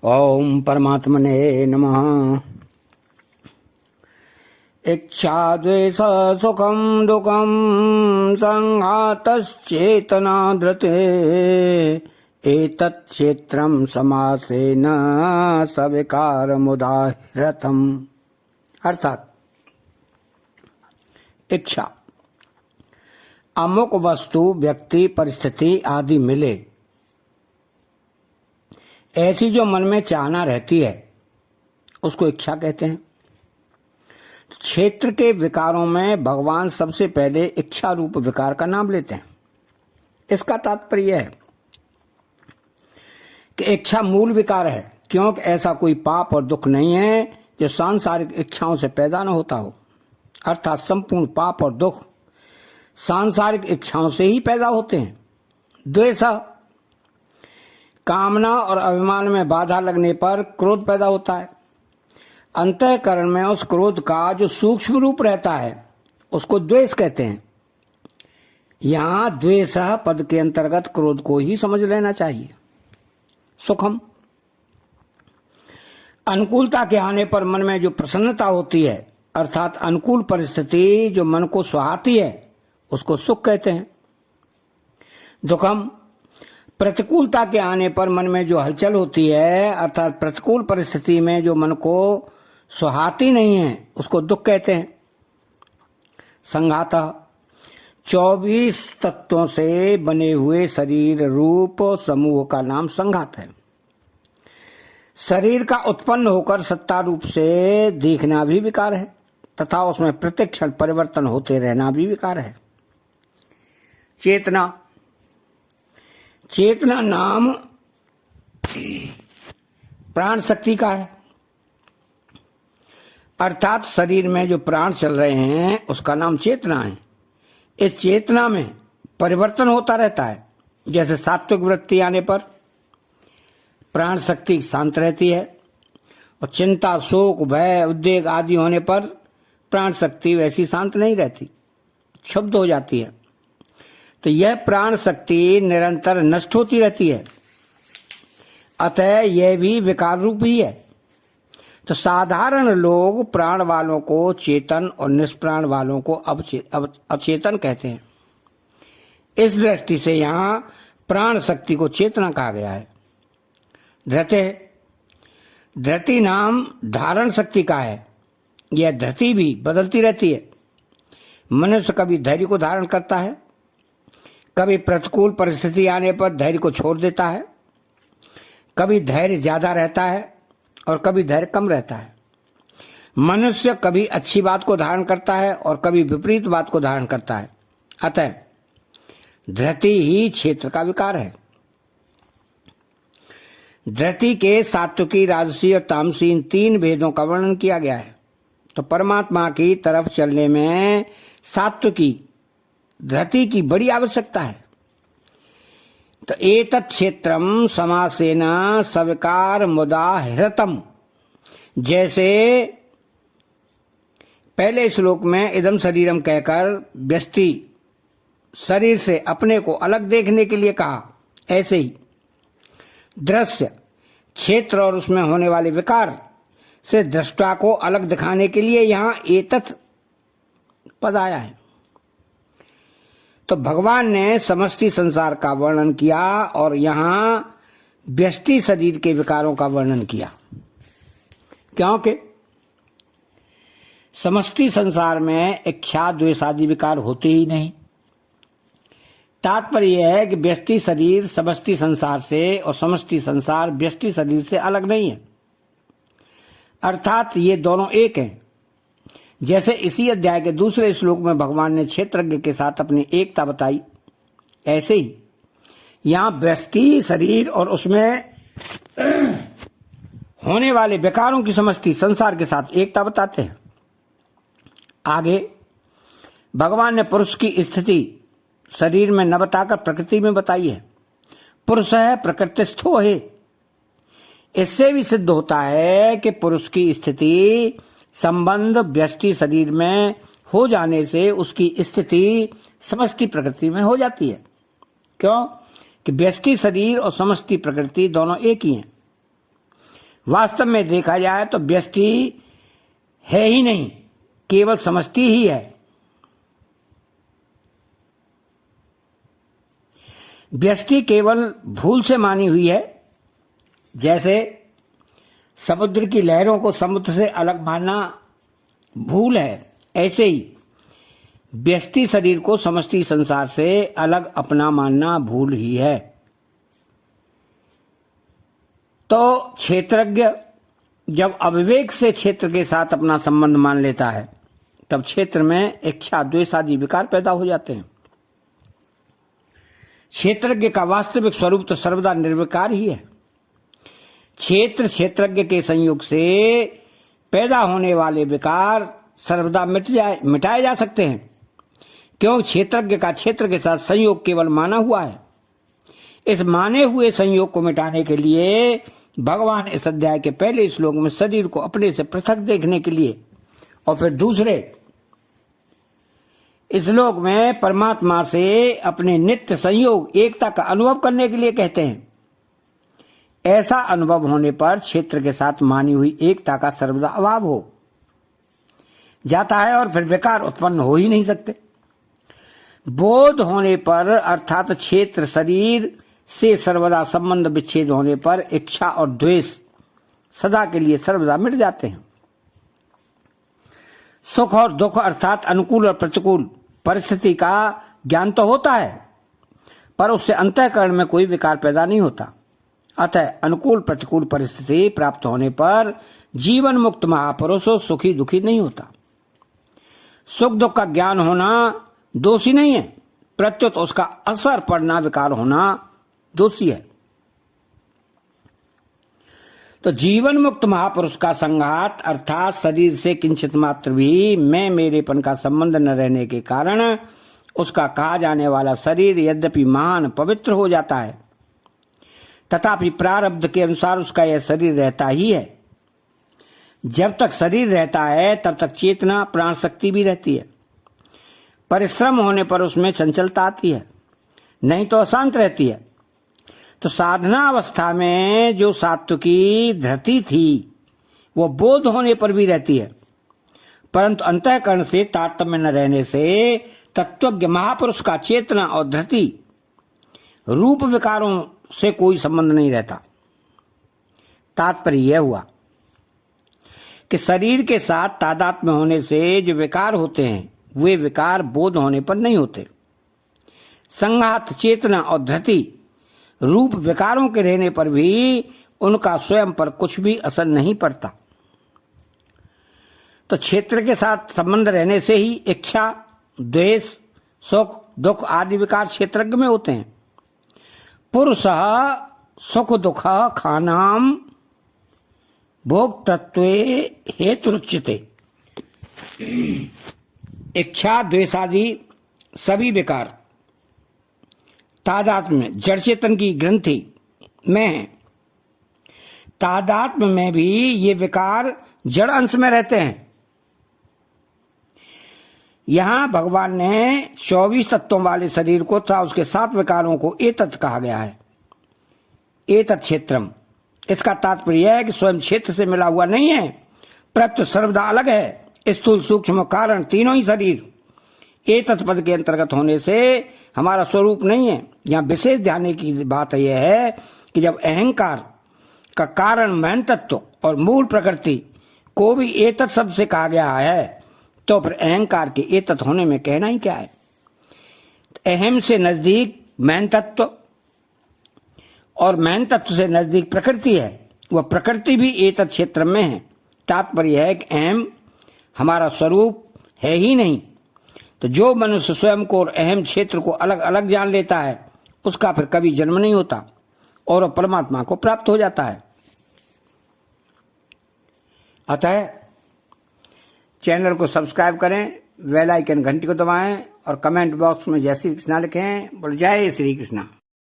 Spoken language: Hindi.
ओम परमात्मने नमः। इच्छा द्वेष सुखम दुखम संघातश्चेतना धृते एतत् क्षेत्रम समासेन सविकारमुदाहृतम्। अर्थात इच्छा अमुक वस्तु व्यक्ति परिस्थिति आदि मिले, ऐसी जो मन में चाहना रहती है उसको इच्छा कहते हैं। क्षेत्र के विकारों में भगवान सबसे पहले इच्छा रूप विकार का नाम लेते हैं। इसका तात्पर्य है कि इच्छा मूल विकार है, क्योंकि ऐसा कोई पाप और दुख नहीं है जो सांसारिक इच्छाओं से पैदा न होता हो। अर्थात संपूर्ण पाप और दुख सांसारिक इच्छाओं से ही पैदा होते हैं। द्वेष कामना और अभिमान में बाधा लगने पर क्रोध पैदा होता है। अंतःकरण में उस क्रोध का जो सूक्ष्म रूप रहता है उसको द्वेष कहते हैं। यहां द्वेष पद के अंतर्गत क्रोध को ही समझ लेना चाहिए। सुखम अनुकूलता के आने पर मन में जो प्रसन्नता होती है, अर्थात अनुकूल परिस्थिति जो मन को सुहाती है, उसको सुख कहते हैं। दुखम प्रतिकूलता के आने पर मन में जो हलचल होती है, अर्थात प्रतिकूल परिस्थिति में जो मन को सुहाती नहीं है, उसको दुख कहते हैं। संघात 24 तत्वों से बने हुए शरीर रूप समूह का नाम संघात है। शरीर का उत्पन्न होकर सत्ता रूप से देखना भी विकार है तथा उसमें प्रतिक्षण परिवर्तन होते रहना भी विकार है। चेतना चेतना नाम प्राण शक्ति का है, अर्थात शरीर में जो प्राण चल रहे हैं उसका नाम चेतना है। इस चेतना में परिवर्तन होता रहता है। जैसे सात्विक वृत्ति आने पर प्राण शक्ति शांत रहती है और चिंता शोक भय उद्वेग आदि होने पर प्राण शक्ति वैसी शांत नहीं रहती, क्षुब्ध हो जाती है। तो यह प्राण शक्ति निरंतर नष्ट होती रहती है, अतः यह भी विकार रूप ही है। तो साधारण लोग प्राण वालों को चेतन और निष्प्राण वालों को अचेतन कहते हैं। इस दृष्टि से यहाँ प्राण शक्ति को चेतना कहा गया है। धृते धृति नाम धारण शक्ति का है। यह धृति भी बदलती रहती है। मनुष्य कभी धैर्य को धारण करता है, कभी प्रतिकूल परिस्थिति आने पर धैर्य को छोड़ देता है, कभी धैर्य ज्यादा रहता है और कभी धैर्य कम रहता है। मनुष्य कभी अच्छी बात को धारण करता है और कभी विपरीत बात को धारण करता है। अतः धृति ही क्षेत्र का विकार है। धृति के सात्विकी राजसी और तामसी इन 3 भेदों का वर्णन किया गया है। तो परमात्मा की तरफ चलने में सात्विकी धृति की बड़ी आवश्यकता है। तो एतत् क्षेत्रम समासेन सविकार मुदाहृतम्, जैसे पहले श्लोक में इदम शरीरम कहकर व्यष्टि शरीर से अपने को अलग देखने के लिए कहा, ऐसे ही दृश्य क्षेत्र और उसमें होने वाले विकार से दृष्टा को अलग दिखाने के लिए यहां एतत् पद आया है। तो भगवान ने समष्टि संसार का वर्णन किया और यहां व्यष्टि शरीर के विकारों का वर्णन किया, क्योंकि समष्टि संसार में इच्छा द्वेष आदि विकार होते ही नहीं। तात्पर्य यह है कि व्यष्टि शरीर समष्टि संसार से और समष्टि संसार व्यष्टि शरीर से अलग नहीं है, अर्थात ये दोनों एक हैं। जैसे इसी अध्याय के दूसरे श्लोक में भगवान ने क्षेत्रज्ञ के साथ अपनी एकता बताई, ऐसे ही यहां व्यष्टि शरीर और उसमें होने वाले विकारों की समष्टि संसार के साथ एकता बताते हैं। आगे भगवान ने पुरुष की स्थिति शरीर में न बताकर प्रकृति में बताई है। पुरुष है प्रकृतिस्थो है। इससे भी सिद्ध होता है कि पुरुष की स्थिति संबंध व्यष्टि शरीर में हो जाने से उसकी स्थिति समष्टि प्रकृति में हो जाती है। क्यों कि व्यष्टि शरीर और समष्टि प्रकृति दोनों एक ही हैं। वास्तव में देखा जाए तो व्यष्टि है ही नहीं, केवल समष्टि ही है। व्यष्टि केवल भूल से मानी हुई है। जैसे समुद्र की लहरों को समुद्र से अलग मानना भूल है, ऐसे ही व्यष्टि शरीर को समष्टि संसार से अलग अपना मानना भूल ही है। तो क्षेत्रज्ञ जब अविवेक से क्षेत्र के साथ अपना संबंध मान लेता है, तब क्षेत्र में इच्छा द्वेष आदि विकार पैदा हो जाते हैं। क्षेत्रज्ञ का वास्तविक स्वरूप तो सर्वदा निर्विकार ही है। क्षेत्र क्षेत्रज्ञ के संयोग से पैदा होने वाले विकार सर्वदा मिटाए जा सकते हैं, क्योंकि क्षेत्रज्ञ का क्षेत्र के साथ संयोग केवल माना हुआ है। इस माने हुए संयोग को मिटाने के लिए भगवान इस अध्याय के पहले श्लोक में शरीर को अपने से पृथक देखने के लिए और फिर दूसरे श्लोक में परमात्मा से अपने नित्य संयोग एकता का अनुभव करने के लिए कहते हैं। ऐसा अनुभव होने पर क्षेत्र के साथ मानी हुई एकता का सर्वदा अभाव हो जाता है और फिर विकार उत्पन्न हो ही नहीं सकते। बोध होने पर अर्थात क्षेत्र शरीर से सर्वदा संबंध विच्छेद होने पर इच्छा और द्वेष सदा के लिए सर्वदा मिट जाते हैं। सुख और दुख अर्थात अनुकूल और प्रतिकूल परिस्थिति का ज्ञान तो होता है, पर उससे अंतःकरण में कोई विकार पैदा नहीं होता। अतः अनुकूल प्रतिकूल परिस्थिति प्राप्त होने पर जीवन मुक्त महापुरुष सुखी दुखी नहीं होता। सुख दुख का ज्ञान होना दोषी नहीं है, प्रत्युत उसका असर पड़ना विकार होना दोषी है। तो जीवन मुक्त महापुरुष का संघात अर्थात शरीर से किंचित मात्र भी मैं मेरेपन का संबंध न रहने के कारण उसका कहा जाने वाला शरीर यद्यपि महान पवित्र हो जाता है, तथापि प्रारब्ध के अनुसार उसका यह शरीर रहता ही है। जब तक शरीर रहता है तब तक चेतना प्राण शक्ति भी रहती है। परिश्रम होने पर उसमें चंचलता आती है, नहीं तो अशांत रहती है। तो साधना अवस्था में जो सात्विकी धृति थी वो बोध होने पर भी रहती है, परंतु अंतःकरण से तारतम्य न रहने से तत्वज्ञ महापुरुष का चेतना और धृति रूप विकारों से कोई संबंध नहीं रहता। तात्पर्य यह हुआ कि शरीर के साथ तादात्म्य होने से जो विकार होते हैं वे विकार बोध होने पर नहीं होते। संघात चेतना और धृति रूप विकारों के रहने पर भी उनका स्वयं पर कुछ भी असर नहीं पड़ता। तो क्षेत्र के साथ संबंध रहने से ही इच्छा द्वेष सुख दुख आदि विकार क्षेत्रज्ञ में होते हैं। पुरुष सुख दुख खानाम भोक्तृत्वे हेतुरुच्यते। इच्छा द्वेषादि सभी विकार तादात्म्य में जड़ चेतन की ग्रंथि में है। तादात्म्य में भी ये विकार जड़ अंश में रहते हैं। यहां भगवान ने 24 तत्वों वाले शरीर को तथा उसके 7 विकारों को एतत् कहा गया है। एतत् क्षेत्रम, इसका तात्पर्य यह है कि स्वयं क्षेत्र से मिला हुआ नहीं है, प्रत्युत सर्वदा अलग है। स्थूल सूक्ष्म कारण तीनों ही शरीर एतत् पद के अंतर्गत होने से हमारा स्वरूप नहीं है। यहाँ विशेष ध्यान की बात यह है कि जब अहंकार का कारण महन तत्व और मूल प्रकृति को भी एतत् शब्द से कहा गया है, तो फिर अहंकार के एतत् होने में कहना ही क्या है। अहम से नजदीक महन तत्व और महन तत्व से नजदीक प्रकृति है, वह प्रकृति भी एतत् क्षेत्र में है। तात्पर्य है कि अहम हमारा स्वरूप है ही नहीं। तो जो मनुष्य स्वयं को और अहम क्षेत्र को अलग अलग जान लेता है उसका फिर कभी जन्म नहीं होता और वह परमात्मा को प्राप्त हो जाता है। अतः चैनल को सब्सक्राइब करें, बेल आइकन घंटी को दबाएं और कमेंट बॉक्स में जय श्री कृष्णा लिखें। बोल जय श्री कृष्णा।